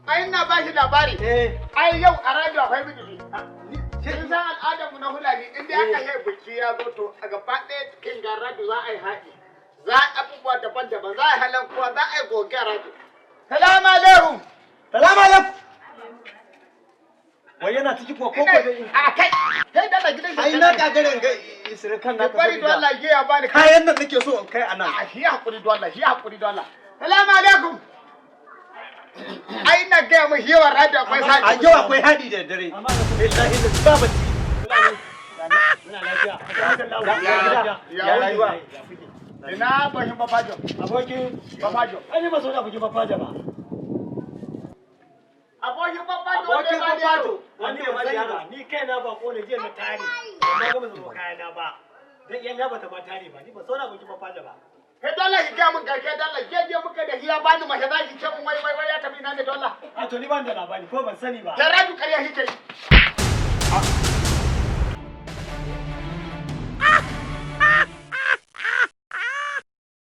ai ina ba shi labari. Ai yau a radio akwai biki. Kin san al'adar mu na Fulani in dai aka yi biki ya zo to a gaba ɗaya cikin ga radio za a yi haɗi. Za a abubuwa daban-daban, za a yi halankuwa, za a yi goge radio. Salamu alaikum. Salamu alaikum. Wai yana ciki ko dai? A kai. Kai da gidan shi. Ai na kagarin ga isirkan na ka bari don Allah ya bani kayan nan nake so in kai anan. A shi hakuri don Allah, shi hakuri don Allah. Salamu alaikum. Ai ina ga mu yawan radio akwai hadi. A yau akwai hadi da dare. Billahi da baba ci. Muna lafiya. Ya rayuwa. Ina bahin bafajo. Abokin bafajo. Ai ni ba so da abokin bafajo ba. Abokin bafajo. Abokin bafajo. Wani ne mai yana ni kaina ba ko ne je na tare. Amma ga mun kayana ba. Dan yan ya bata ba tare ba. Ni ba so da abokin bafajo ba. Kai dole ki ga mun kai dole je muka da hiya bani mace zaki ce mun wai ya tafi ina ne dole. A to ni ban da labari ko ban sani ba. Da raju kariya kike.